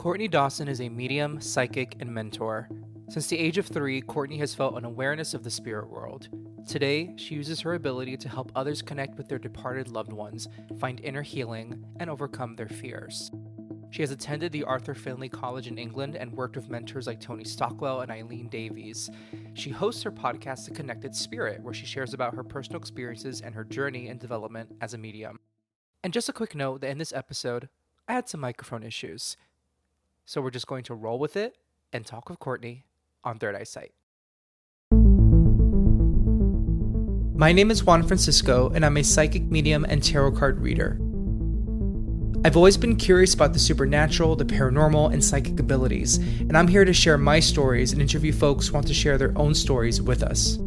Courtney Dawson is a medium, psychic, and mentor. Since the age of 3, Courtney has felt an awareness of the spirit world. Today, she uses her ability to help others connect with their departed loved ones, find inner healing, and overcome their fears. She has attended the Arthur Findlay College in England and worked with mentors like Tony Stockwell and Eileen Davies. She hosts her podcast, The Connected Spirit, where she shares about her personal experiences and her journey and development as a medium. And just a quick note that in this episode, I had some microphone issues. So we're just going to roll with it and talk with Courtney on Third Eyesight. My name is Juan Francisco, and I'm a psychic medium and tarot card reader. I've always been curious about the supernatural, the paranormal, and psychic abilities, and I'm here to share my stories and interview folks who want to share their own stories with us.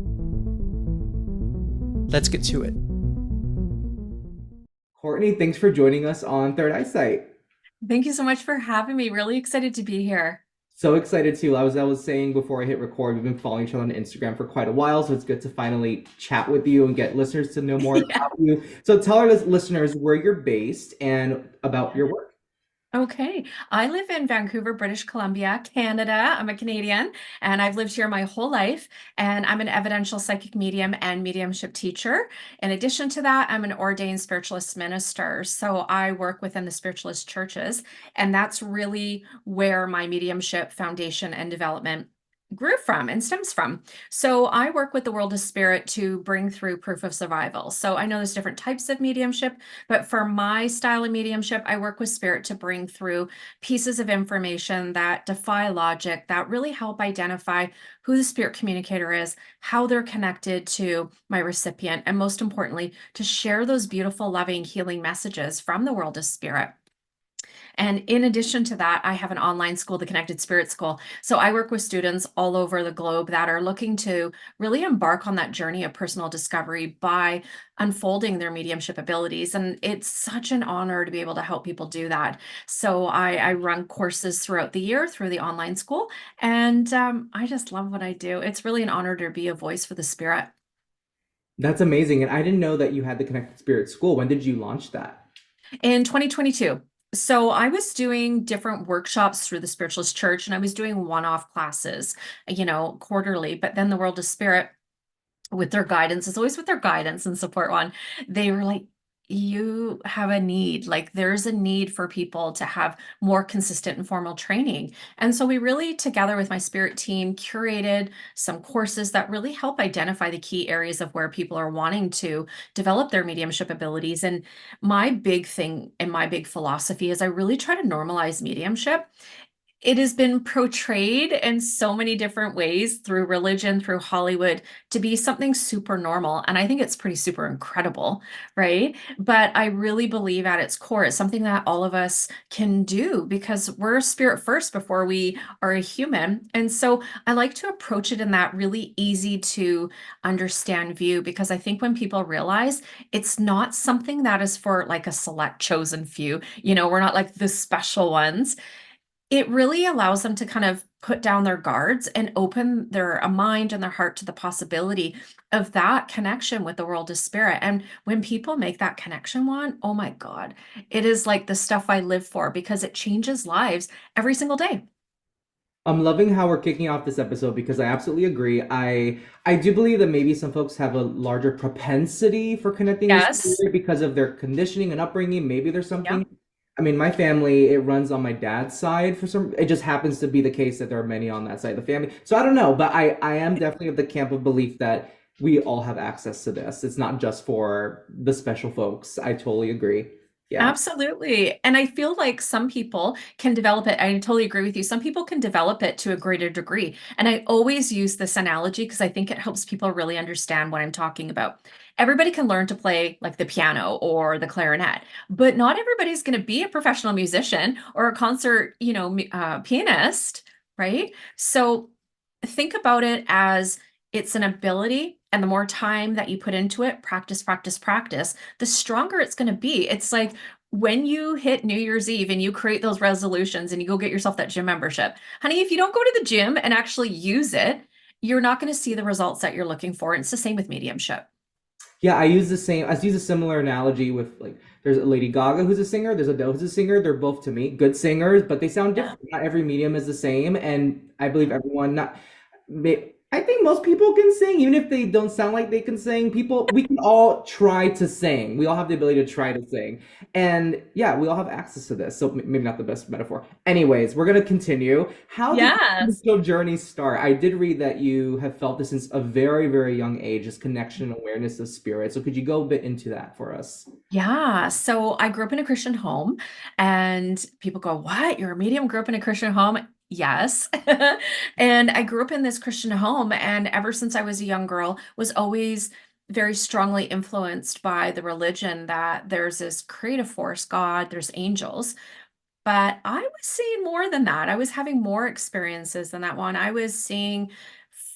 Let's get to it. Courtney, thanks for joining us on Third Eyesight. Thank you so much for having me. Really excited to be here. So excited too. I was saying before I hit record, we've been following each other on Instagram for quite a while, so it's good to finally chat with you and get listeners to know more about you. So tell our listeners where you're based and about your work. Okay. I live in Vancouver, British Columbia, Canada. I'm a Canadian, and I've lived here my whole life. And I'm an evidential psychic medium and mediumship teacher. In addition to that, I'm an ordained spiritualist minister. So I work within the spiritualist churches, and that's really where my mediumship foundation and development grew from and stems from. So I work with the world of spirit to bring through proof of survival. So I know there's different types of mediumship, but for my style of mediumship, I work with spirit to bring through pieces of information that defy logic, that really help identify who the spirit communicator is, how they're connected to my recipient, and most importantly, to share those beautiful, loving, healing messages from the world of spirit. And in addition to that, I have an online school, the Connected Spirit School. So I work with students all over the globe that are looking to really embark on that journey of personal discovery by unfolding their mediumship abilities. And it's such an honor to be able to help people do that. So I run courses throughout the year through the online school. And I just love what I do. It's really an honor to be a voice for the spirit. That's amazing. And I didn't know that you had the Connected Spirit School. When did you launch that? In 2022. So I was doing different workshops through the Spiritualist Church, and I was doing one-off classes, quarterly. But then the World of Spirit, with their guidance, it's always with their guidance and support one, they were like, you have a need, like there's a need for people to have more consistent and formal training. And so we really, together with my spirit team, curated some courses that really help identify the key areas of where people are wanting to develop their mediumship abilities. And my big thing and my big philosophy is I really try to normalize mediumship. It has been portrayed in so many different ways through religion, through Hollywood, to be something super normal. And I think it's pretty super incredible, right? But I really believe at its core, it's something that all of us can do because we're spirit first before we are a human. And so I like to approach it in that really easy to understand view, because I think when people realize it's not something that is for like a select chosen few, we're not like the special ones. It really allows them to kind of put down their guards and open their mind and their heart to the possibility of that connection with the world of spirit. And when people make that connection, oh my God, it is like the stuff I live for because it changes lives every single day. I'm loving how we're kicking off this episode because I absolutely agree. I do believe that maybe some folks have a larger propensity for connecting with Yes. spirit because of their conditioning and upbringing. Maybe there's Yeah. something. I mean, my family, it runs on my dad's side it just happens to be the case that there are many on that side of the family. So I don't know, but I am definitely of the camp of belief that we all have access to this. It's not just for the special folks. I totally agree. Yeah. Absolutely. And I feel like some people can develop it. I totally agree with you. Some people can develop it to a greater degree. And I always use this analogy because I think it helps people really understand what I'm talking about. Everybody can learn to play like the piano or the clarinet, but not everybody's going to be a professional musician or a concert, pianist, right? So think about it as it's an ability, and the more time that you put into it, practice, practice, practice, the stronger it's going to be. It's like when you hit New Year's Eve and you create those resolutions and you go get yourself that gym membership. Honey, if you don't go to the gym and actually use it, you're not going to see the results that you're looking for. And it's the same with mediumship. Yeah, I use a similar analogy with like there's a Lady Gaga who's a singer, there's Adele who's a singer. They're both to me good singers, but they sound Yeah. different. Not every medium is the same, and I believe everyone not I think most people can sing, even if they don't sound like they can sing. We can all try to sing. We all have the ability to try to sing. And yeah, we all have access to this. So maybe not the best metaphor. Anyways, we're going to continue. How did your Yes. spiritual journey start? I did read that you have felt this since a very, very young age, this connection and awareness of spirit. So could you go a bit into that for us? Yeah. So I grew up in a Christian home, and people go, "What? You're a medium, grew up in a Christian home?" Yes. And I grew up in this Christian home, and ever since I was a young girl, was always very strongly influenced by the religion that there's this creative force, God, there's angels. But I was seeing more than that. I was having more experiences than that one. I was seeing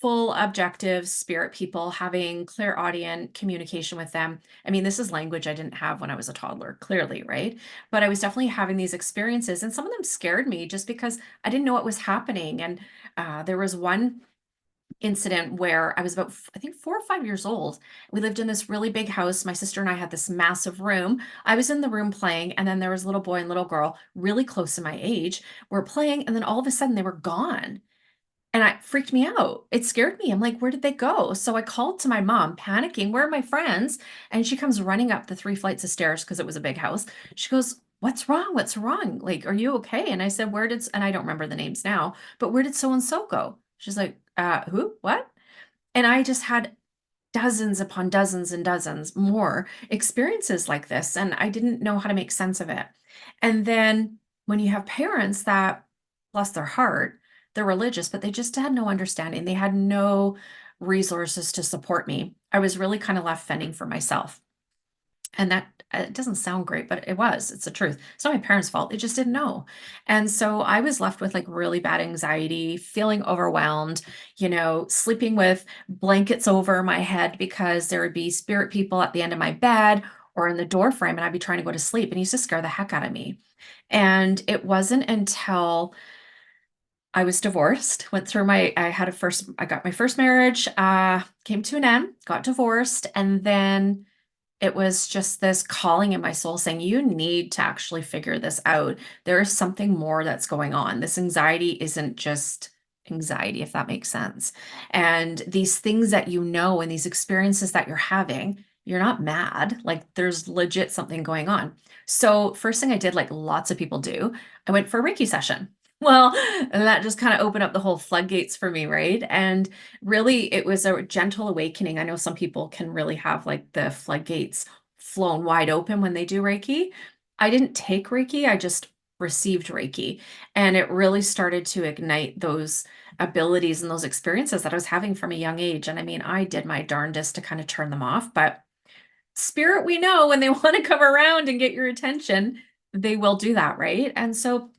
full objective spirit people, having clairaudient communication with them. I mean, this is language I didn't have when I was a toddler, clearly, right? But I was definitely having these experiences, and some of them scared me just because I didn't know what was happening. And there was one incident where I was about, I think, 4 or 5 years old. We lived in this really big house. My sister and I had this massive room. I was in the room playing, and then there was a little boy and little girl, really close to my age, were playing, and then all of a sudden they were gone. And it freaked me out. It scared me. I'm like, where did they go? So I called to my mom, panicking, where are my friends? And she comes running up the 3 flights of stairs because it was a big house. She goes, what's wrong? What's wrong? Like, are you okay? And I said, and I don't remember the names now, but where did so and so go? She's like, who? What? And I just had dozens upon dozens and dozens more experiences like this, and I didn't know how to make sense of it. And then when you have parents that, bless their heart, they're religious, but they just had no understanding. They had no resources to support me. I was really kind of left fending for myself. And that it doesn't sound great, but it was. It's the truth. It's not my parents' fault. They just didn't know. And so I was left with like really bad anxiety, feeling overwhelmed, sleeping with blankets over my head because there would be spirit people at the end of my bed or in the door frame, and I'd be trying to go to sleep. And he used to scare the heck out of me. And it wasn't until I was divorced, I got my first marriage, came to an end, got divorced, and then it was just this calling in my soul saying, you need to actually figure this out. There is something more that's going on. This anxiety isn't just anxiety, if that makes sense. And these things that you know and these experiences that you're having, you're not mad. Like there's legit something going on. So, first thing I did, like lots of people do, I went for a Reiki session. Well, and that just kind of opened up the whole floodgates for me, right? And really, it was a gentle awakening. I know some people can really have like the floodgates flown wide open when they do Reiki. I didn't take Reiki, I just received Reiki. And it really started to ignite those abilities and those experiences that I was having from a young age. And I mean, I did my darndest to kind of turn them off, but spirit, we know when they want to come around and get your attention, they will do that, right? And so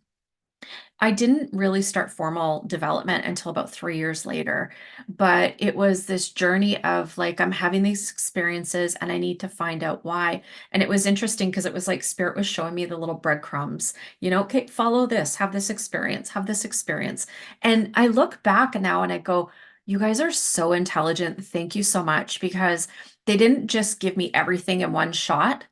I didn't really start formal development until about 3 years later, but it was this journey of like, I'm having these experiences and I need to find out why. And it was interesting because it was like Spirit was showing me the little breadcrumbs, okay, follow this, have this experience, have this experience. And I look back now and I go, you guys are so intelligent. Thank you so much because they didn't just give me everything in one shot.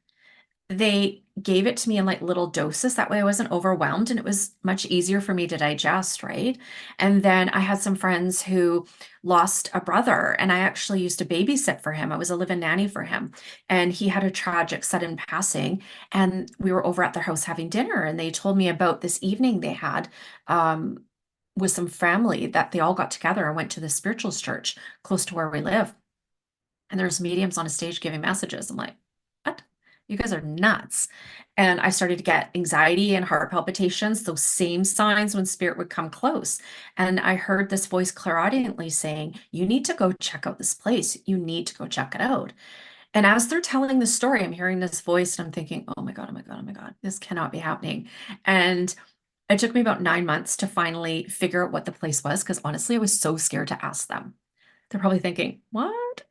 They gave it to me in like little doses. That way I wasn't overwhelmed and it was much easier for me to digest, right? And then I had some friends who lost a brother, and I actually used to babysit for him. I was a live-in nanny for him. And he had a tragic sudden passing. And we were over at their house having dinner, and they told me about this evening they had with some family that they all got together and went to the spiritualist church close to where we live. And there's mediums on a stage giving messages. I'm like, what? You guys are nuts. And I started to get anxiety and heart palpitations, those same signs when spirit would come close. And I heard this voice clairaudiently saying, you need to go check out this place. You need to go check it out. And as they're telling the story, I'm hearing this voice and I'm thinking, oh my God, oh my God, oh my God, this cannot be happening. And it took me about 9 months to finally figure out what the place was because honestly, I was so scared to ask them. They're probably thinking, what?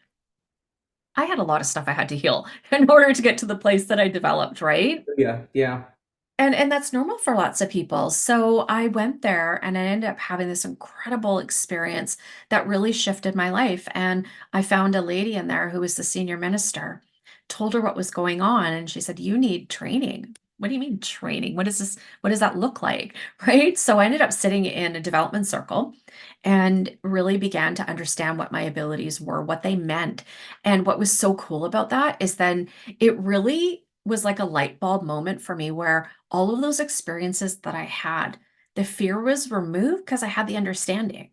I had a lot of stuff I had to heal in order to get to the place that I developed, right? Yeah, yeah. And that's normal for lots of people. So I went there and I ended up having this incredible experience that really shifted my life. And I found a lady in there who was the senior minister, told her what was going on, and she said, "You need training." What do you mean training? What is this? What does that look like? Right? So I ended up sitting in a development circle and really began to understand what my abilities were, what they meant. And what was so cool about that is then it really was like a light bulb moment for me where all of those experiences that I had, the fear was removed because I had the understanding.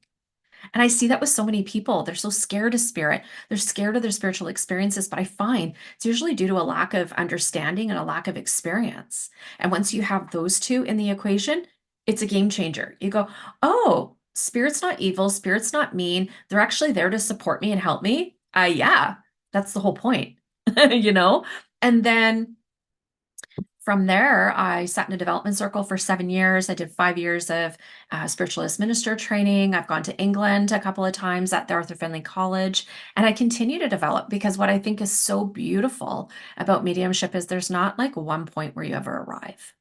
And I see that with so many people. They're so scared of spirit. They're scared of their spiritual experiences, but I find it's usually due to a lack of understanding and a lack of experience. And once you have those two in the equation, it's a game changer. You go, oh, spirit's not evil, spirit's not mean. They're actually there to support me and help me. Yeah, that's the whole point, you know? And then from there, I sat in a development circle for 7 years. I did 5 years of spiritualist minister training. I've gone to England a couple of times at the Arthur Findlay College, and I continue to develop because what I think is so beautiful about mediumship is there's not like one point where you ever arrive.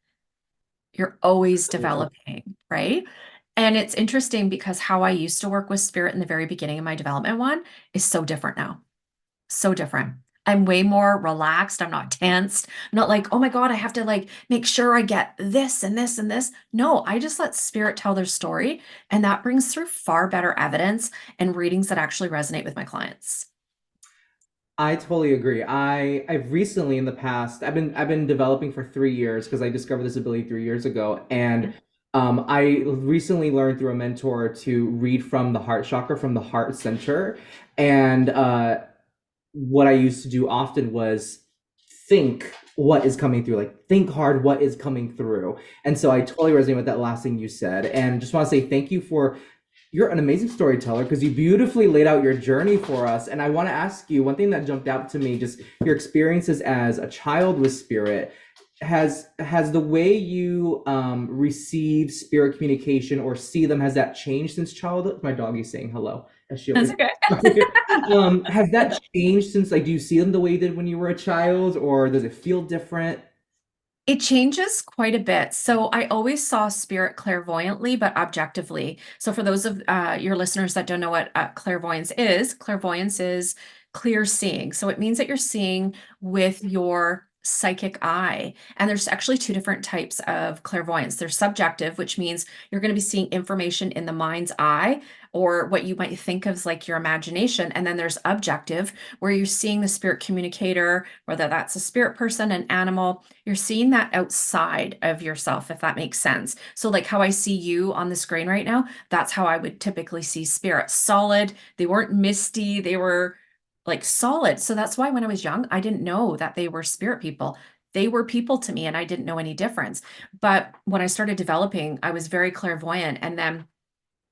You're always developing, right? And it's interesting because how I used to work with spirit in the very beginning of my development one is so different now. So different. I'm way more relaxed. I'm not tensed. I'm not like, oh my God, I have to like make sure I get this and this and this. No, I just let spirit tell their story. And that brings through far better evidence and readings that actually resonate with my clients. I totally agree. I've recently in the past I've been developing for 3 years because I discovered this ability 3 years ago, and I recently learned through a mentor to read from the heart chakra, from the heart center, and what I used to do often was think what is coming through, like think hard what is coming through. And so I totally resonate with that last thing you said, and just want to say thank you for you're an amazing storyteller because you beautifully laid out your journey for us. And I want to ask you one thing that jumped out to me, just your experiences as a child with spirit. Has the way you receive spirit communication or see them, has that changed since childhood? My dog is saying hello as she That's opens. okay. Has that changed since, like, do you see them the way you did when you were a child, or does it feel different? It changes quite a bit. So I always saw spirit clairvoyantly, but objectively. So for those of your listeners that don't know what clairvoyance is clear seeing. So it means that you're seeing with your psychic eye. And there's actually two different types of clairvoyance. There's subjective, which means you're going to be seeing information in the mind's eye or what you might think of as like your imagination. And then there's objective, where you're seeing the spirit communicator, whether that's a spirit person, an animal, you're seeing that outside of yourself, if that makes sense. So, like how I see you on the screen right now, that's how I would typically see spirits. Solid. They weren't misty. They were like solid. So that's why when I was young, I didn't know that they were spirit people. They were people to me and I didn't know any difference. But when I started developing, I was very clairvoyant. And then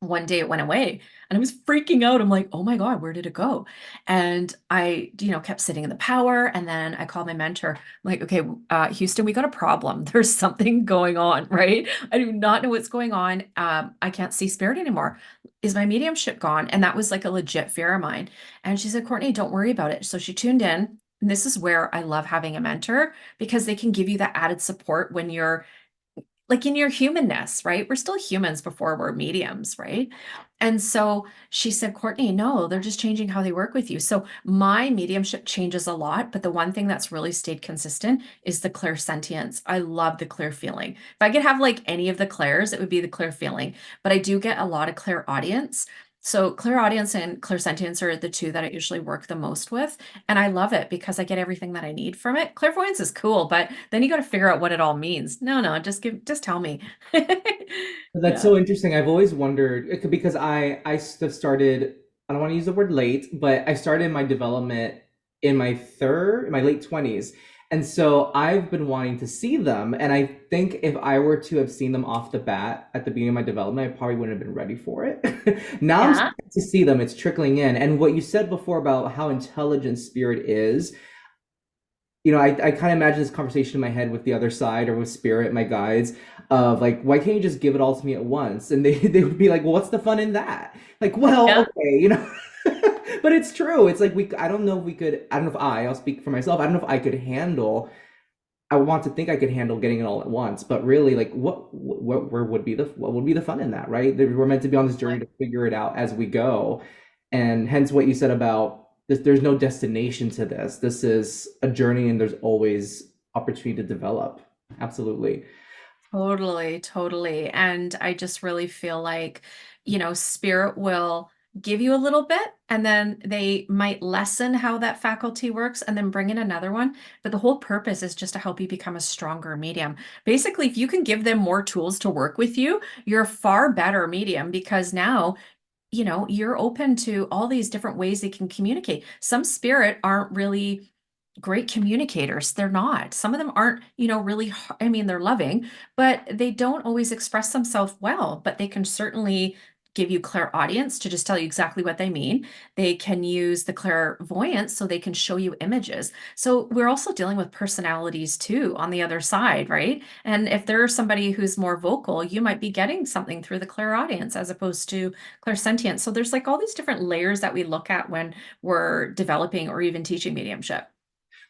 one day it went away and I was freaking out. I'm like, oh my God, where did it go? And I, kept sitting in the power. And then I called my mentor. I'm like, okay, Houston, we got a problem. There's something going on, right? I do not know what's going on. I can't see spirit anymore. Is my mediumship gone? And that was like a legit fear of mine. And she said, Courtney, don't worry about it. So she tuned in. And this is where I love having a mentor because they can give you that added support when you're like in your humanness, right? We're still humans before we're mediums, right? And so she said, Courtney, no, they're just changing how they work with you. So my mediumship changes a lot, but the one thing that's really stayed consistent is the clear sentience. I love the clear feeling. If I could have like any of the clairs, it would be the clear feeling, but I do get a lot of clear audience. So clear audience and clear sentience are the two that I usually work the most with. And I love it because I get everything that I need from it. Clairvoyance is cool, but then you got to figure out what it all means. No, just tell me. That's Yeah. so interesting. I've always wondered because I started, I don't want to use the word late, but I started my development in my late 20s. And so I've been wanting to see them. And I think if I were to have seen them off the bat at the beginning of my development, I probably wouldn't have been ready for it. Now I'm Yeah. starting to see them, it's trickling in. And what you said before about how intelligent spirit is, I kind of imagine this conversation in my head with the other side or with spirit, my guides, of like, why can't you just give it all to me at once? And they would be like, well, what's the fun in that? Like, well, Yeah. okay. But it's true. It's like I don't know if we could, I don't know if I'll speak for myself. I don't know if I could handle I want to think I could handle getting it all at once, but really, like, where would be what would be the fun in that, right? We're meant to be on this journey to figure it out as we go, and hence what you said about this. There's no destination to this. This is a journey, and there's always opportunity to develop. Absolutely. Totally, totally. And I just really feel like, spirit will give you a little bit and then they might lessen how that faculty works and then bring in another one. But the whole purpose is just to help you become a stronger medium. Basically, if you can give them more tools to work with you, you're a far better medium because now you're open to all these different ways they can communicate. Some spirit aren't really great communicators. They're not. Some of them aren't, really, I mean, they're loving, but they don't always express themselves well, but they can certainly give you clairaudience to just tell you exactly what they mean. They can use the clairvoyance so they can show you images. So we're also dealing with personalities too on the other side, right? And if there's somebody who's more vocal, you might be getting something through the clairaudience as opposed to clairsentient. So there's like all these different layers that we look at when we're developing or even teaching mediumship.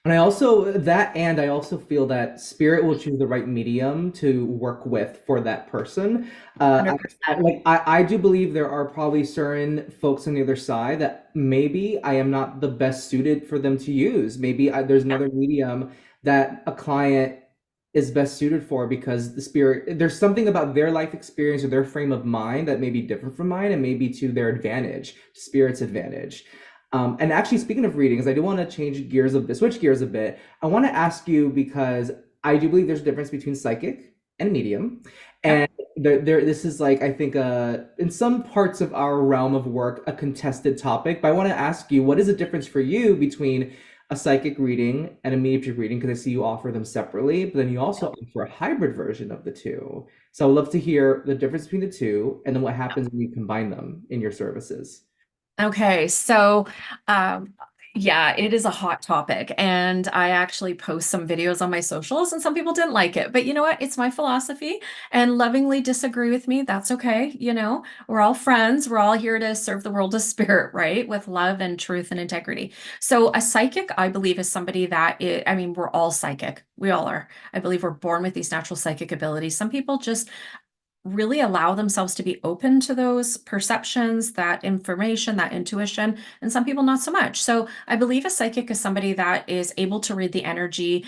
And I also feel that spirit will choose the right medium to work with for that person. I, 100%. like I do believe there are probably certain folks on the other side that maybe I am not the best suited for them to use. Maybe there's Yeah. another medium that a client is best suited for because there's something about their life experience or their frame of mind that may be different from mine and maybe to their advantage, spirit's advantage. And actually, speaking of readings, I do want to switch gears a bit. I want to ask you because I do believe there's a difference between psychic and medium, Yep. and this is like I think in some parts of our realm of work a contested topic. But I want to ask you, what is the difference for you between a psychic reading and a mediumship reading? Because I see you offer them separately, but then you also offer a hybrid version of the two. So I would love to hear the difference between the two, and then what happens when you combine them in your services. Okay, so um, yeah, it is a hot topic, and I actually post some videos on my socials, and some people didn't like it. But you know what? It's my philosophy, and lovingly disagree with me. That's okay. We're all friends. We're all here to serve the world of spirit, right? With love and truth and integrity. So a psychic, I believe, is somebody I mean, we're all psychic. We all are. I believe we're born with these natural psychic abilities. Some people just really allow themselves to be open to those perceptions, that information, that intuition, and some people not so much. So I believe a psychic is somebody that is able to read the energy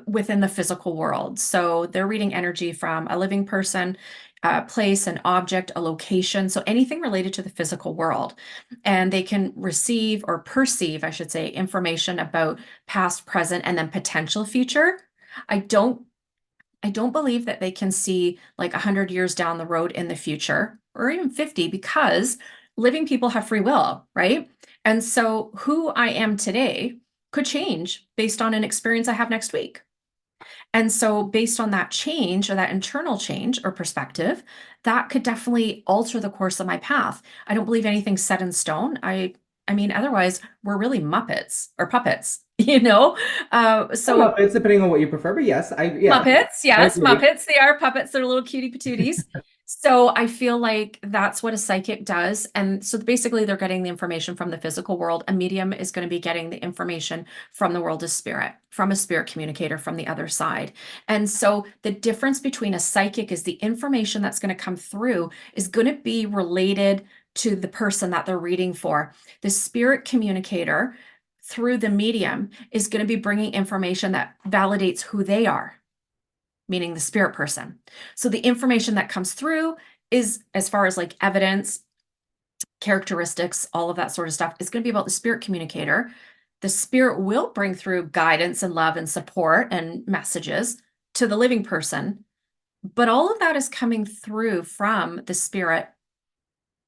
within the physical world. So they're reading energy from a living person, a place, an object, a location, so anything related to the physical world. And they can receive or perceive, I should say, information about past, present, and then potential future. I don't I don't believe that they can see like 100 years down the road in the future or even 50 because living people have free will, right? And so who I am today could change based on an experience I have next week. And so based on that change or that internal change or perspective, that could definitely alter the course of my path. I don't believe anything's set in stone. I mean, otherwise we're really Muppets or puppets, you know? So It's depending on what you prefer, but yes, Muppets, I yes, agree. Muppets. They are puppets. They're little cutie patooties. So I feel like that's what a psychic does. And so basically, they're getting the information from the physical world. A medium is going to be getting the information from the world of spirit, from a spirit communicator from the other side. And so the difference between a psychic is the information that's going to come through is going to be related to the person that they're reading for. The spirit communicator through the medium is going to be bringing information that validates who they are, meaning the spirit person. So the information that comes through is, as far as like evidence, characteristics, all of that sort of stuff, is going to be about the spirit communicator. The spirit will bring through guidance and love and support and messages to the living person. But all of that is coming through from the spirit,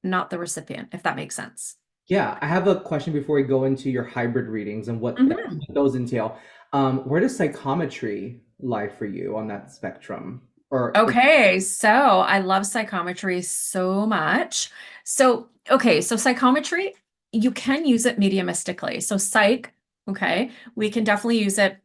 not the recipient, if that makes sense. Yeah, I have a question before we go into your hybrid readings and Mhm. what those entail. Where does psychometry lie for you on that spectrum? Or Okay, so I love psychometry so much. So psychometry, you can use it mediumistically. So psych, okay, we can definitely use it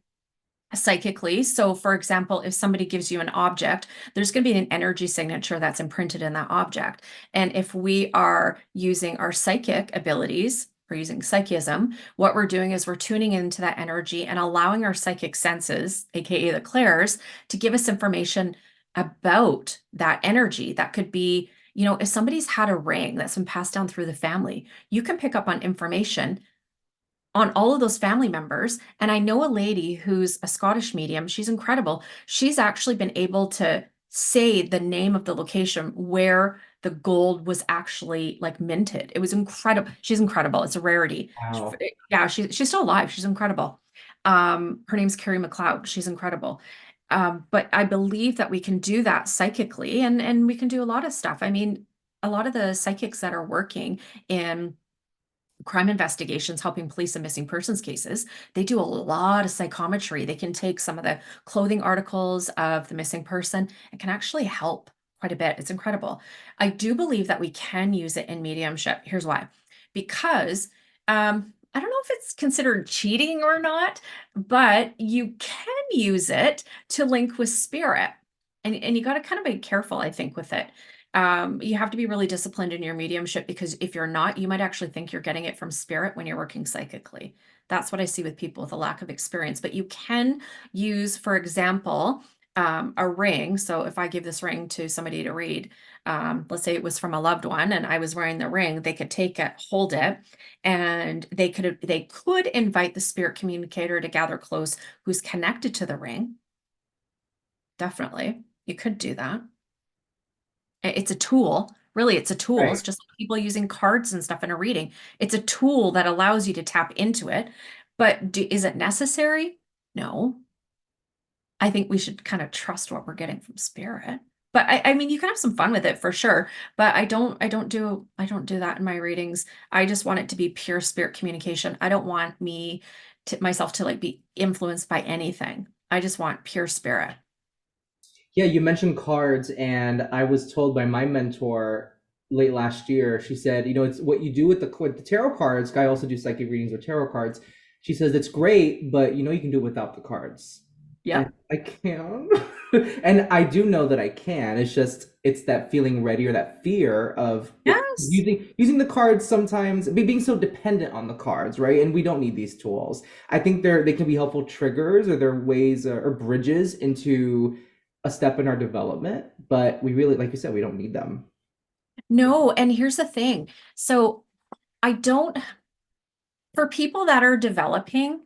psychically. So for example, if somebody gives you an object, there's going to be an energy signature that's imprinted in that object. And if we are using our psychic abilities, we're using psychism, what we're doing is we're tuning into that energy and allowing our psychic senses, aka the clairs, to give us information about that energy. That could be, if somebody's had a ring that's been passed down through the family, you can pick up on information on all of those family members. And I know a lady who's a Scottish medium. She's incredible. She's actually been able to say the name of the location where the gold was actually like minted. It was incredible. She's incredible. It's a rarity. Wow. Yeah, she's still alive. She's incredible. Her name's Carrie McLeod. She's incredible. But I believe that we can do that psychically, and we can do a lot of stuff. I mean, a lot of the psychics that are working in crime investigations, helping police and missing persons cases, they do a lot of psychometry. They can take some of the clothing articles of the missing person and can actually help quite a bit. It's incredible. I do believe that we can use it in mediumship. Here's why. Because I don't know if it's considered cheating or not, but you can use it to link with spirit. And you got to kind of be careful, I think, with it. You have to be really disciplined in your mediumship, because if you're not, you might actually think you're getting it from spirit when you're working psychically. That's what I see with people with a lack of experience. But you can use, for example, a ring. So if I give this ring to somebody to read, let's say it was from a loved one and I was wearing the ring, they could take it, hold it, and they could invite the spirit communicator to gather close who's connected to the ring. Definitely. You could do that. It's a tool. Really, it's a tool. Right. It's just like people using cards and stuff in a reading. It's a tool that allows you to tap into it. But is it necessary? No. I think we should kind of trust what we're getting from spirit. But I mean, you can have some fun with it for sure. But I don't do that in my readings. I just want it to be pure spirit communication. I don't want myself to like be influenced by anything. I just want pure spirit. Yeah, you mentioned cards, and I was told by my mentor late last year. She said, it's what you do with the tarot cards. I also do psychic readings with tarot cards. She says it's great, but you can do it without the cards. And Yep. I can. And I do know that I can. It's that feeling ready, or that fear of Yes. using the cards sometimes, being so dependent on the cards, right? And we don't need these tools. I think they can be helpful triggers, or they're ways, or bridges into a step in our development, but we really, like you said, we don't need them. No, and here's the thing. So I don't, for people that are developing,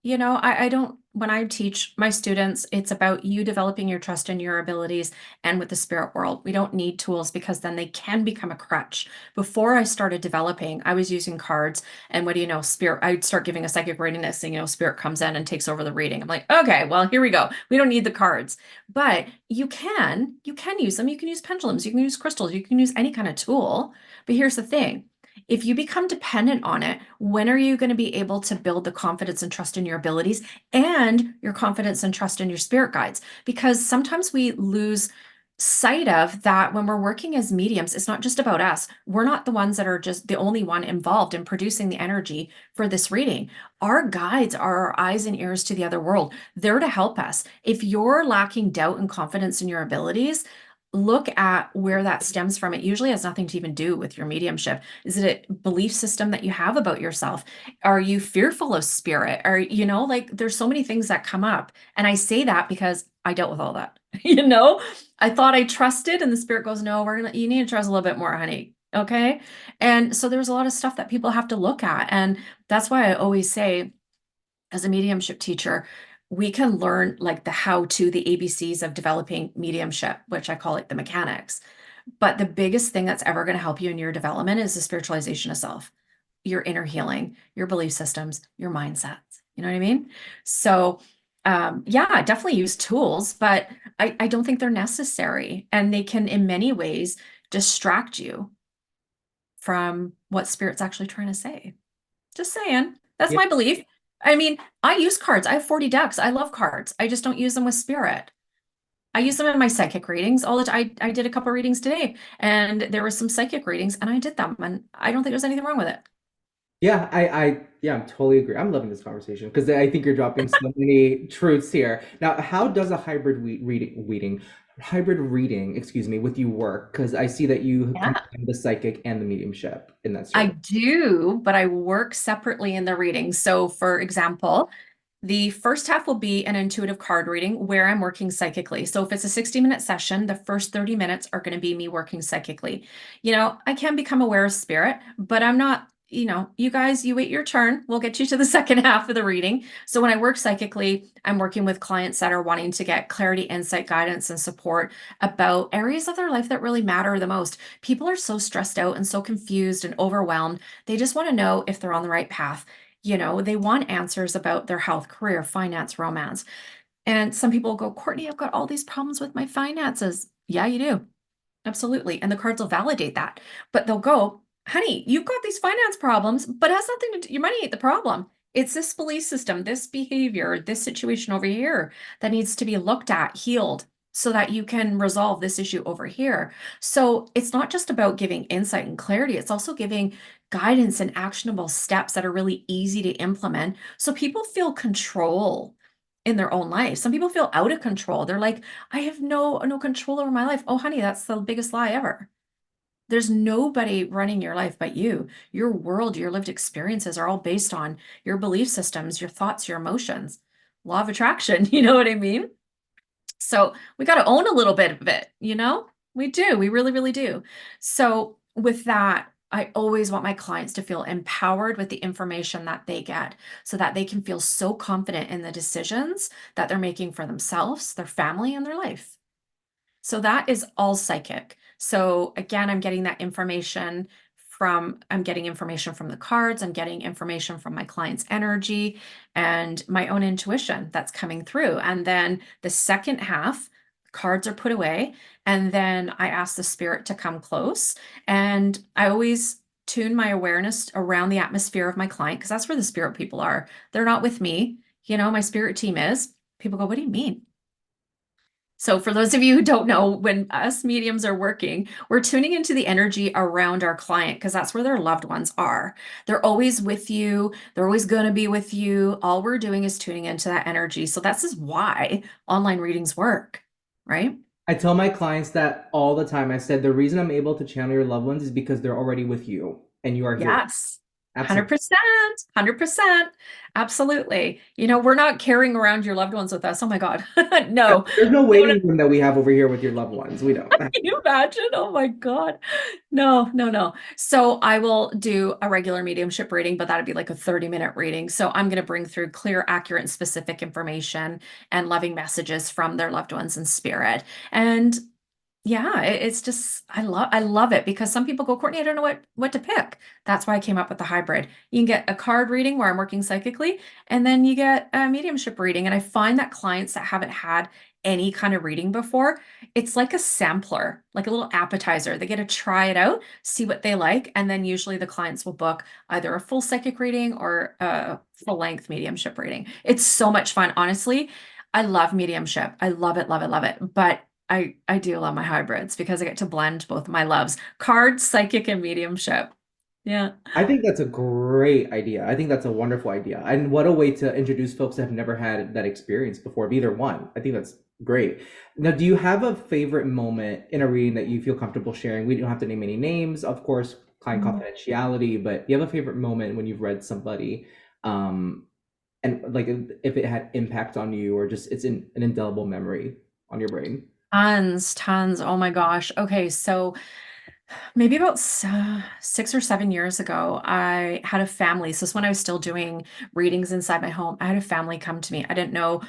I don't, when I teach my students, it's about you developing your trust in your abilities and with the spirit world. We don't need tools, because then they can become a crutch. Before I started developing, I was using cards, and what do you know, spirit, I'd start giving a psychic reading, next thing spirit comes in and takes over the reading. I'm like, okay, well, here we go. We don't need the cards. But you can use them. You can use pendulums, you can use crystals, you can use any kind of tool. But here's the thing. If you become dependent on it, when are you going to be able to build the confidence and trust in your abilities and your confidence and trust in your spirit guides? Because sometimes we lose sight of that when we're working as mediums. It's not just about us. We're not the ones that are just the only one involved in producing the energy for this reading. Our guides are our eyes and ears to the other world. They're to help us. If you're lacking doubt and confidence in your abilities, look at where that stems from. It usually has nothing to even do with your mediumship. Is it a belief system that you have about yourself? Are you fearful of spirit? Or, like there's so many things that come up. And I say that because I dealt with all that. I thought I trusted, and the spirit goes, no, you need to trust a little bit more, honey. Okay. And so there's a lot of stuff that people have to look at. And that's why I always say, as a mediumship teacher, we can learn like the how-to, the ABCs of developing mediumship, which I call it the mechanics. But the biggest thing that's ever going to help you in your development is the spiritualization of self, your inner healing, your belief systems, your mindsets. You know what I mean? So, yeah, definitely use tools, but I don't think they're necessary. And they can, in many ways, distract you from what spirit's actually trying to say. Just saying. That's Yeah. my belief. I mean, I use cards. I have 40 decks. I love cards. I just don't use them with spirit. I use them in my psychic readings all the time. I did a couple readings today, and there were some psychic readings, and I did them, and I don't think there's anything wrong with it. Yeah, yeah, I'm totally agree. I'm loving this conversation because I think you're dropping so many truths here. Now, how does a hybrid hybrid reading, excuse me, with you work? Because I see that you Yeah. combine the psychic and the mediumship in that I service. do, but I work separately in the reading. So, for example, the first half will be an intuitive card reading where I'm working psychically. So if it's a 60-minute session, the first 30 minutes are going to be me working psychically. I can become aware of spirit, but I'm not, you guys, you wait your turn. We'll get you to the second half of the reading. So when I work psychically, I'm working with clients that are wanting to get clarity, insight, guidance, and support about areas of their life that really matter the most. People are so stressed out and so confused and overwhelmed. They just want to know if they're on the right path. They want answers about their health, career, finance, romance. And some people go, Courtney, I've got all these problems with my finances. Yeah, you do. Absolutely. And the cards will validate that. But they'll go, honey, you've got these finance problems, but it has nothing to do, your money ain't the problem. It's this belief system, this behavior, this situation over here that needs to be looked at, healed, so that you can resolve this issue over here. So it's not just about giving insight and clarity, it's also giving guidance and actionable steps that are really easy to implement so people feel control in their own life. Some people feel out of control. They're like, I have no control over my life. Oh, honey, that's the biggest lie ever. There's nobody running your life but you. Your world, your lived experiences are all based on your belief systems, your thoughts, your emotions. Law of attraction, you know what I mean? So we got to own a little bit of it. We do. We really, really do. So with that, I always want my clients to feel empowered with the information that they get so that they can feel so confident in the decisions that they're making for themselves, their family, and their life. So that is all psychic. So again, I'm getting information from the cards, I'm getting information from my client's energy and my own intuition that's coming through. And then the second half, cards are put away, and then I ask the spirit to come close. And I always tune my awareness around the atmosphere of my client because that's where the spirit people are. They're not with me. My spirit team is. People go, what do you mean? So for those of you who don't know, when us mediums are working, we're tuning into the energy around our client because that's where their loved ones are. They're always with you. They're always going to be with you. All we're doing is tuning into that energy. So that's just why online readings work, right? I tell my clients that all the time. I said the reason I'm able to channel your loved ones is because they're already with you and you are here. Yes. Absolutely. 100%, 100%. Absolutely. We're not carrying around your loved ones with us. Oh my God. No. There's no No, no. waiting room that we have over here with your loved ones. We don't. Can you imagine? Oh my God. No, no, no. So I will do a regular mediumship reading, but that'd be like a 30-minute reading. So I'm going to bring through clear, accurate, and specific information and loving messages from their loved ones in spirit. And yeah, it's just I love it because some people go, Courtney, I don't know what to pick. That's why I came up with the hybrid. You can get a card reading where I'm working psychically, and then you get a mediumship reading. And I find that clients that haven't had any kind of reading before, it's like a sampler, like a little appetizer. They get to try it out, see what they like, and then usually the clients will book either a full psychic reading or a full-length mediumship reading. It's so much fun, honestly. I love mediumship. I love it, love it, love it. But I do love my hybrids because I get to blend both my loves, cards, psychic, and mediumship. Yeah. I think that's a great idea. I think that's a wonderful idea. And what a way to introduce folks that have never had that experience before of either one. I think that's great. Now, do you have a favorite moment in a reading that you feel comfortable sharing? We don't have to name any names, of course, client Mhm. confidentiality, but do you have a favorite moment when you've read somebody, and like if it had impact on you or just it's an indelible memory on your brain? Tons, tons. Oh my gosh. Okay, so maybe about 6 or 7 years ago, I had a family. So this is when I was still doing readings inside my home. I had a family come to me. I didn't know.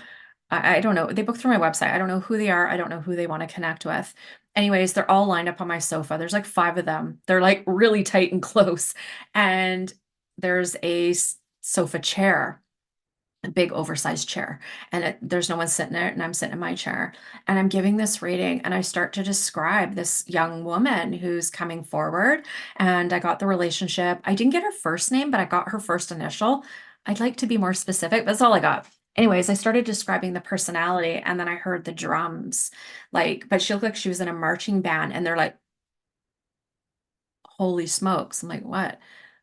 I don't know. They booked through my website. I don't know who they are. I don't know who they want to connect with. Anyways, they're all lined up on my sofa. There's like five of them. They're like really tight and close. And there's a sofa chair, a big oversized chair, and there's no one sitting there, and I'm sitting in my chair, and I'm giving this reading, and I start to describe this young woman who's coming forward, and I got the relationship. I didn't get her first name, but I got her first initial. I'd like to be more specific, but that's all I got. Anyways, I started describing the personality, and then I heard the drums, but she looked like she was in a marching band, and they're like, holy smokes. I'm like, what?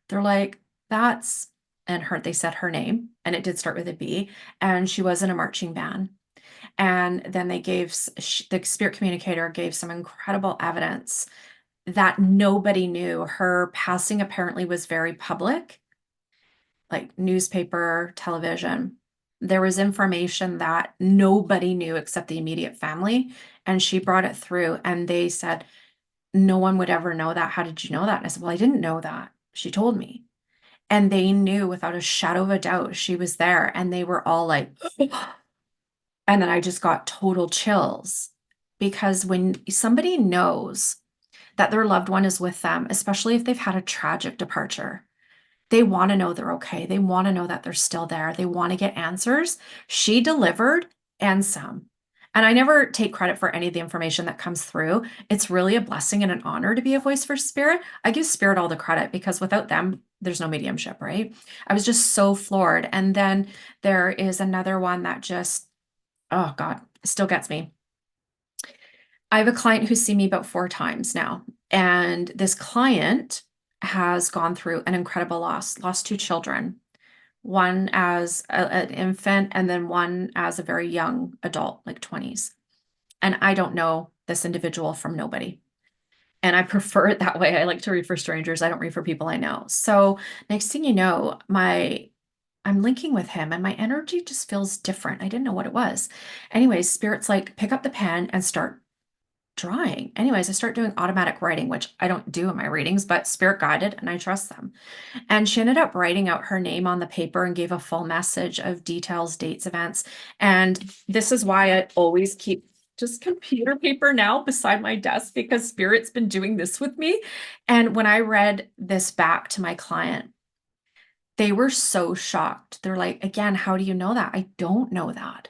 They're like, that's, and they said her name, and it did start with a B, and she was in a marching band. And then they gave, the spirit communicator gave some incredible evidence that nobody knew. Her passing apparently was very public, like newspaper, television. There was information that nobody knew except the immediate family. And she brought it through, and they said, no one would ever know that. How did you know that? And I said, well, I didn't know that. She told me. And they knew without a shadow of a doubt she was there. And they were all like, and then I just got total chills, because when somebody knows that their loved one is with them, especially if they've had a tragic departure, they want to know they're okay. They want to know that they're still there. They want to get answers. She delivered, and some. And I never take credit for any of the information that comes through. It's really a blessing and an honor to be a voice for spirit. I give spirit all the credit, because without them, there's no mediumship, right? I was just so floored. And then there is another one that just, oh God, still gets me. I have a client who's seen me about 4 times now. And this client has gone through an incredible loss, lost 2 children, one as an infant, and then one as a very young adult, like 20s. And I don't know this individual from nobody. And I prefer it that way. I like to read for strangers. I don't read for people I know. So next thing you know, I'm linking with him, and my energy just feels different. I didn't know what it was. Anyways, spirit's like, pick up the pen and start drawing. Anyways, I start doing automatic writing, which I don't do in my readings, but spirit guided, and I trust them. And she ended up writing out her name on the paper and gave a full message of details, dates, events. And this is why I always keep just computer paper now beside my desk, because spirit's been doing this with me. And when I read this back to my client, they were so shocked. They're like, again, how do you know that? I don't know that.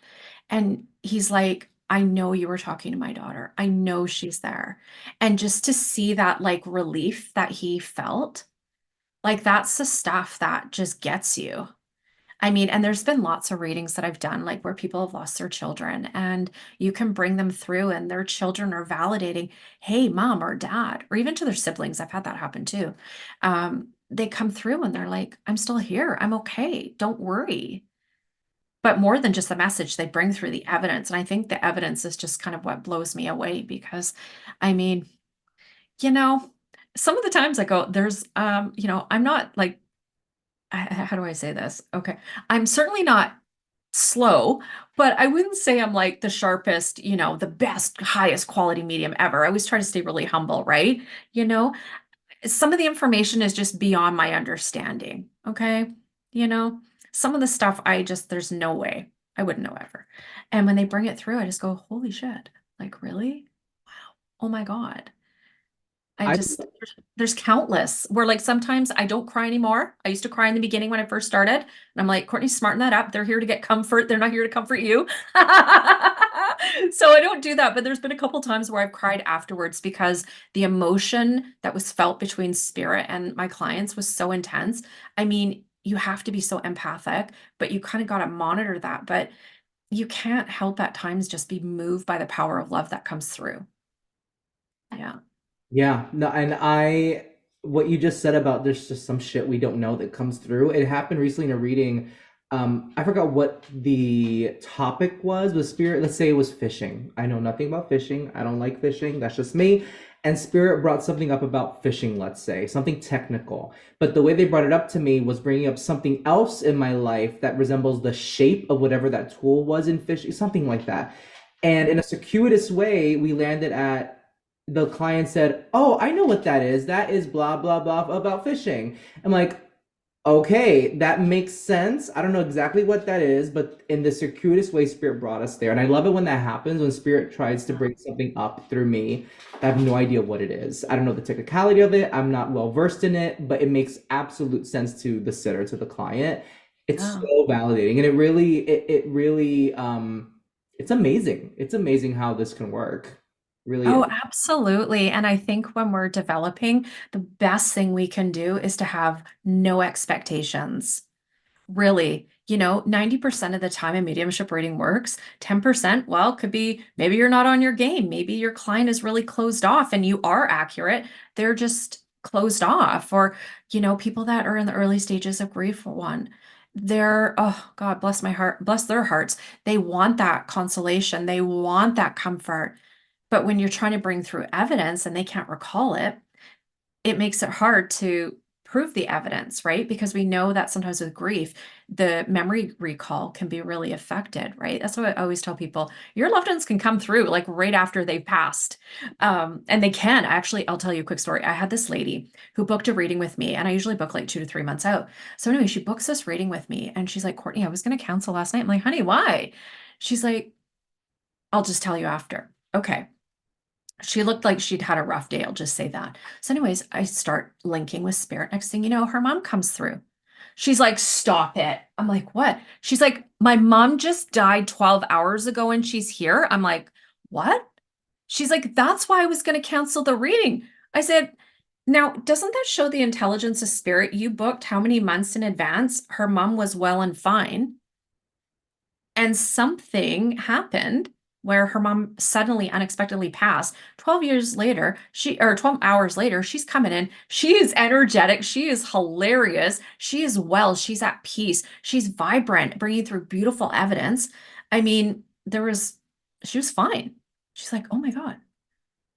And he's like, I know you were talking to my daughter. I know she's there. And just to see that like relief that he felt, like that's the stuff that just gets you. I mean, and there's been lots of readings that I've done, like where people have lost their children, and you can bring them through, and their children are validating, hey, mom or dad, or even to their siblings. I've had that happen too. They come through and they're like, I'm still here. I'm okay. Don't worry. But more than just the message, they bring through the evidence. And I think the evidence is just kind of what blows me away, because I mean, you know, some of the times I go, there's, I'm not like, how do I say this? Okay. I'm certainly not slow, but I wouldn't say I'm like the sharpest, the best, highest quality medium ever. I always try to stay really humble, right? You know, some of the information is just beyond my understanding. Okay. You know, some of the stuff there's no way I wouldn't know ever. And when they bring it through, I just go, holy shit. Like, really? Wow. Oh my God. I I just, there's countless where like sometimes I don't cry anymore. I used to cry in the beginning when I first started. And I'm like, Courtney, smarten that up. They're here to get comfort. They're not here to comfort you. So I don't do that. But there's been a couple times where I've cried afterwards, because the emotion that was felt between spirit and my clients was so intense. I mean, you have to be so empathic, but you kind of got to monitor that. But you can't help at times just be moved by the power of love that comes through. Yeah. Yeah, no, and what you just said about there's just some shit we don't know that comes through. It happened recently in a reading. I forgot what the topic was, but Spirit, let's say it was fishing. I know nothing about fishing. I don't like fishing. That's just me. And Spirit brought something up about fishing, let's say, something technical. But the way they brought it up to me was bringing up something else in my life that resembles the shape of whatever that tool was in fishing, something like that. And in a circuitous way, we landed at the client said, "Oh, I know what that is. That is blah blah blah about fishing." I'm like, "Okay, that makes sense. I don't know exactly what that is, but in the circuitous way, Spirit brought us there." And I love it when that happens, when Spirit tries to bring something up through me. I have no idea what it is. I don't know the technicality of it. I'm not well versed in it, but it makes absolute sense to the sitter, to the client. It's Yeah. so validating, and it really, it's amazing. It's amazing how this can work. It really Oh, is. absolutely. And I think when we're developing, the best thing we can do is to have no expectations. Really, 90% of the time a mediumship reading works. 10%, well, could be maybe you're not on your game. Maybe your client is really closed off and you are accurate. They're just closed off. Or, people that are in the early stages of grief, for one. oh God, bless my heart, bless their hearts. They want that consolation. They want that comfort. But when you're trying to bring through evidence and they can't recall it, it makes it hard to prove the evidence, right? Because we know that sometimes with grief, the memory recall can be really affected, right? That's what I always tell people. Your loved ones can come through like right after they've passed. And they can actually, I'll tell you a quick story. I had this lady who booked a reading with me, and I usually book like 2 to 3 months out. So anyway, she books this reading with me and she's like, Courtney, I was going to cancel last night. I'm like, honey, why? She's like, I'll just tell you after. Okay. She looked like she'd had a rough day. I'll just say that. So, anyways, I start linking with spirit. Next thing you know, her mom comes through. She's like, stop it. I'm like, what? She's like, my mom just died 12 hours ago and she's here. I'm like, what? She's like, that's why I was going to cancel the reading. I said, now, doesn't that show the intelligence of spirit? You booked how many months in advance? Her mom was well and fine. And something happened where her mom suddenly unexpectedly passed. 12 years later, 12 hours later, she's coming in. She is energetic. She is hilarious. She is well. She's at peace. She's vibrant, bringing through beautiful evidence. I mean, she was fine. She's like, oh my God.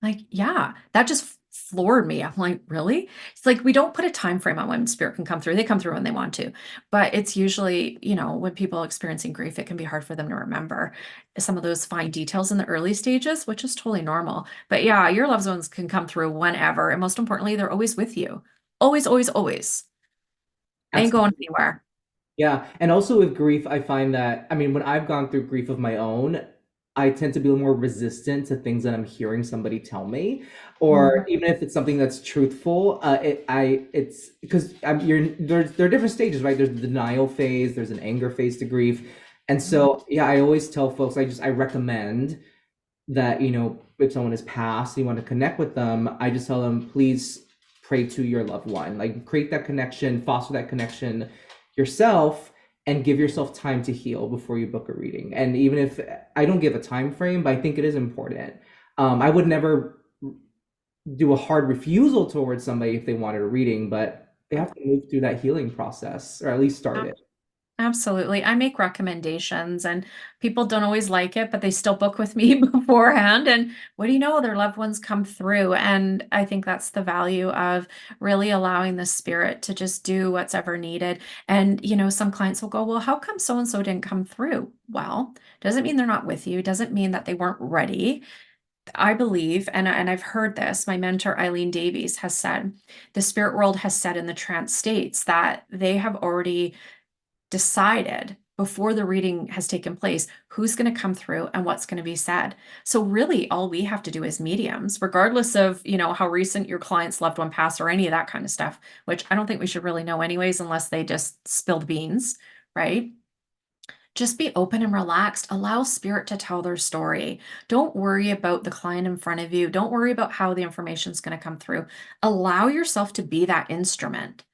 Like, yeah, that just floored me. I'm like, really? It's like we don't put a time frame on when spirit can come through. They come through when they want to. But it's usually, when people are experiencing grief, it can be hard for them to remember some of those fine details in the early stages, which is totally normal. But yeah, your loved ones can come through whenever. And most importantly, they're always with you. Always, always, always. They ain't going anywhere. Yeah, and also with grief, I find that, I mean, when I've gone through grief of my own, I tend to be a little more resistant to things that I'm hearing somebody tell me, or Mhm. even if it's something that's truthful. It's because there are different stages, right? There's the denial phase, there's an anger phase to grief, and so yeah, I always tell folks, I recommend that, if someone has passed, you want to connect with them, I just tell them, please pray to your loved one, like create that connection, foster that connection yourself, and give yourself time to heal before you book a reading. And even if I don't give a time frame, but I think it is important. I would never do a hard refusal towards somebody if they wanted a reading, but they have to move through that healing process, or at least start it. Absolutely. I make recommendations and people don't always like it, but they still book with me beforehand. And what do you know? Their loved ones come through. And I think that's the value of really allowing the spirit to just do what's ever needed. And, some clients will go, well, how come so and so didn't come through? Well, doesn't mean they're not with you, doesn't mean that they weren't ready. I believe, and I've heard this, my mentor Eileen Davies has said, the spirit world has said in the trance states that they have already decided before the reading has taken place who's going to come through and what's going to be said. So really all we have to do as mediums, regardless of, how recent your client's loved one passed or any of that kind of stuff, which I don't think we should really know anyways, unless they just spilled beans, right? Just be open and relaxed. Allow spirit to tell their story. Don't worry about the client in front of you. Don't worry about how the information is going to come through. Allow yourself to be that instrument.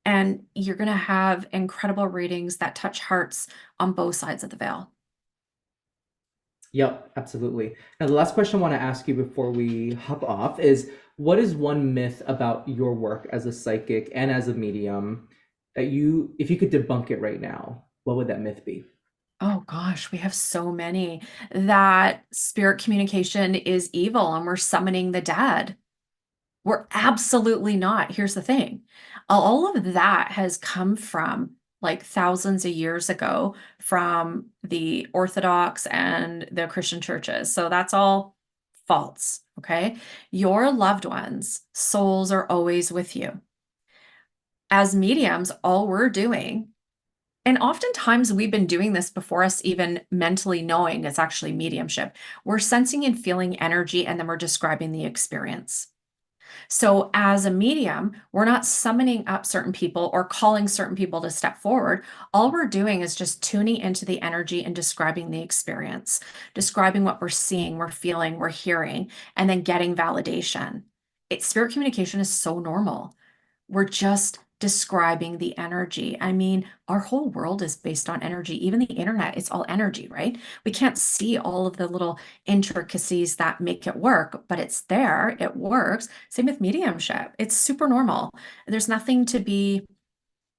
And you're going to have incredible readings that touch hearts on both sides of the veil. Yep, absolutely. Now, the last question I want to ask you before we hop off is, what is one myth about your work as a psychic and as a medium that if you could debunk it right now, what would that myth be? Oh gosh, we have so many. That spirit communication is evil and we're summoning the dead. We're absolutely not. Here's the thing. All of that has come from like thousands of years ago from the Orthodox and the Christian churches. So that's all false. Okay. Your loved ones' souls are always with you. As mediums, all we're doing, and oftentimes we've been doing this before us even mentally knowing it's actually mediumship. We're sensing and feeling energy and then we're describing the experience. So as a medium, we're not summoning up certain people or calling certain people to step forward. All we're doing is just tuning into the energy and describing the experience, describing what we're seeing, we're feeling, we're hearing, and then getting validation. Spirit communication is so normal. We're just describing the energy. I mean, our whole world is based on energy. Even the internet, it's all energy, right? We can't see all of the little intricacies that make it work, but it's there, it works. Same with mediumship. It's super normal. There's nothing to be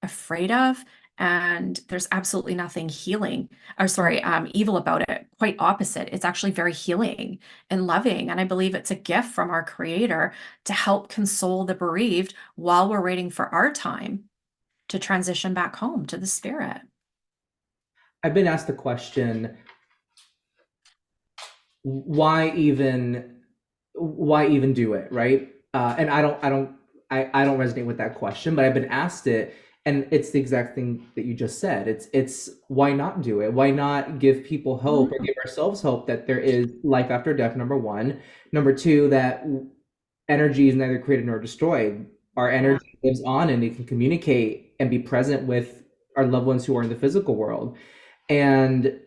afraid of. And there's absolutely nothing evil about it. Quite opposite. It's actually very healing and loving. And I believe it's a gift from our Creator to help console the bereaved while we're waiting for our time to transition back home to the spirit. I've been asked the question, why even do it, right? And I don't resonate with that question, but I've been asked it, and it's the exact thing that you just said. It's why not do it? Why not give people hope or give ourselves hope that there is life after death, number one. Number two, that energy is neither created nor destroyed. Our energy lives on, and it can communicate and be present with our loved ones who are in the physical world. And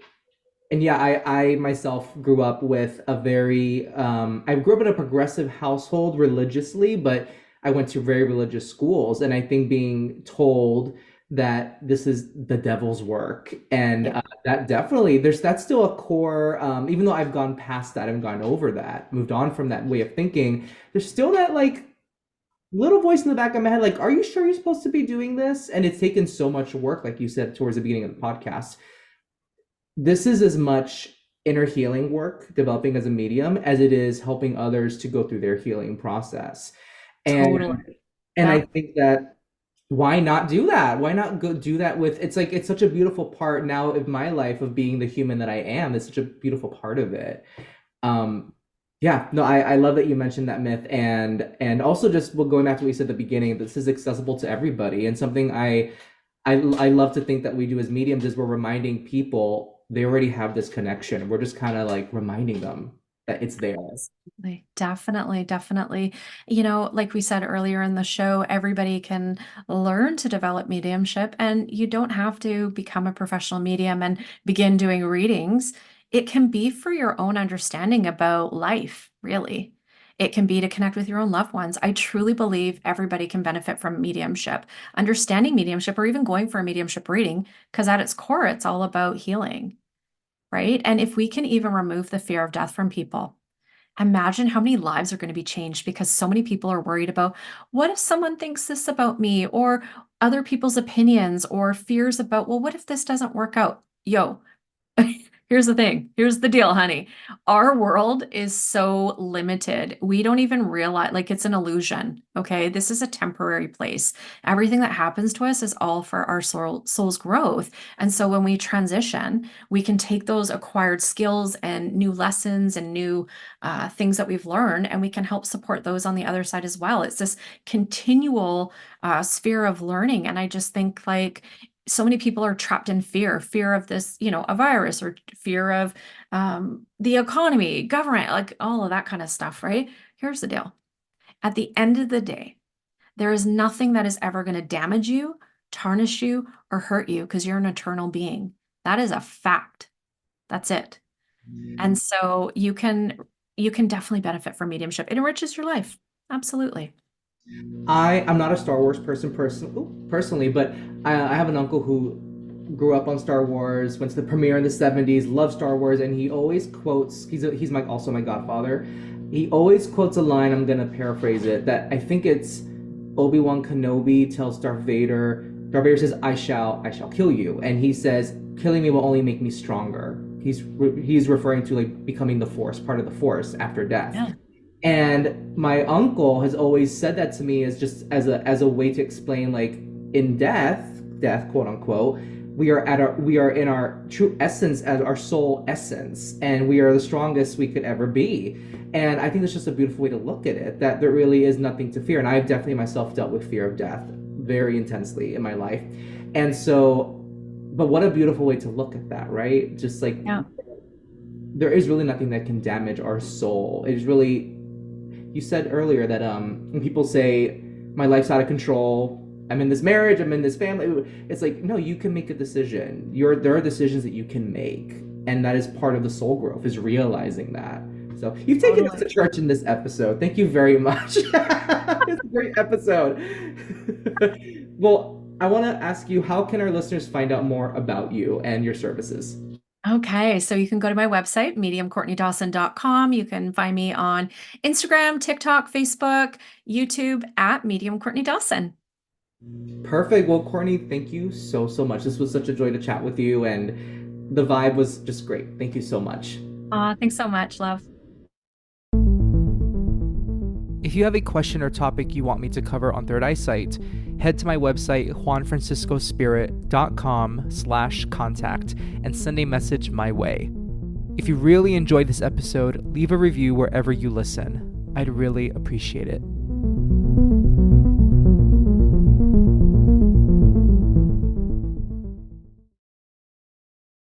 yeah, I myself grew up with a very I grew up in a progressive household religiously, but I went to very religious schools, and I think being told that this is the devil's work, and that definitely that's still a core, even though I've gone past that and gone over that, moved on from that way of thinking, there's still that like little voice in the back of my head, like, are you sure you're supposed to be doing this? And it's taken so much work, like you said towards the beginning of the podcast. This is as much inner healing work developing as a medium as it is helping others to go through their healing process. And Totally. and I think that why not do that? Why not go do that with, it's like it's such a beautiful part now of my life of being the human that I am. It's such a beautiful part of it. Um yeah, no, I love that you mentioned that myth, and also just going back to what you said at the beginning, this is accessible to everybody, and something I love to think that we do as mediums is we're reminding people they already have this connection. We're just kind of like reminding them that it's there. Definitely, definitely. Like we said earlier in the show, everybody can learn to develop mediumship, and you don't have to become a professional medium and begin doing readings. It can be for your own understanding about life, really. It can be to connect with your own loved ones. I truly believe everybody can benefit from mediumship, understanding mediumship, or even going for a mediumship reading, because at its core, it's all about healing, right? And if we can even remove the fear of death from people, imagine how many lives are going to be changed, because so many people are worried about, what if someone thinks this about me, or other people's opinions, or fears about, well, what if this doesn't work out? Yo, here's the thing. Here's the deal, honey. Our world is so limited. We don't even realize, like, it's an illusion. Okay. This is a temporary place. Everything that happens to us is all for our soul's growth. And so when we transition, we can take those acquired skills and new lessons and new things that we've learned, and we can help support those on the other side as well. It's this continual sphere of learning. And I just think, like, so many people are trapped in fear of this, a virus, or fear of the economy, government, like all of that kind of stuff, right? Here's the deal. At the end of the day, there is nothing that is ever going to damage you, tarnish you, or hurt you, because you're an eternal being. That is a fact. That's it. And so you can definitely benefit from mediumship. It enriches your life. Absolutely. I'm not a Star Wars personally, but I have an uncle who grew up on Star Wars, went to the premiere in the 70s, loved Star Wars, and he always quotes, he's also my godfather. He always quotes a line, I'm gonna paraphrase it, that I think it's Obi-Wan Kenobi tells Darth Vader says, I shall kill you. And he says, killing me will only make me stronger. He's referring to like becoming the Force, part of the Force after death. Yeah. And my uncle has always said that to me as just as a way to explain, like, in death, quote unquote, we are in our true essence, as our soul essence, and we are the strongest we could ever be. And I think that's just a beautiful way to look at it, that there really is nothing to fear. And I've definitely myself dealt with fear of death very intensely in my life. And so, but what a beautiful way to look at that, right? Just like, Yeah. there is really nothing that can damage our soul. It is really, you said earlier that when people say my life's out of control, I'm in this marriage, I'm in this family, it's like, no, you can make a decision. There are decisions that you can make, and that is part of the soul growth, is realizing that. So you've taken us to church in this episode. Thank you very much. It's a great episode. Well, I want to ask you, how can our listeners find out more about you and your services? Okay, so you can go to my website, mediumcourtneydawson.com. You can find me on Instagram, TikTok, Facebook, YouTube at Medium Courtney Dawson. Perfect. Well, Courtney, thank you so, so much. This was such a joy to chat with you, and the vibe was just great. Thank you so much. Thanks so much, love. If you have a question or topic you want me to cover on Third Eyesight, head to my website, juanfranciscospirit.com/contact, and send a message my way. If you really enjoyed this episode, leave a review wherever you listen. I'd really appreciate it.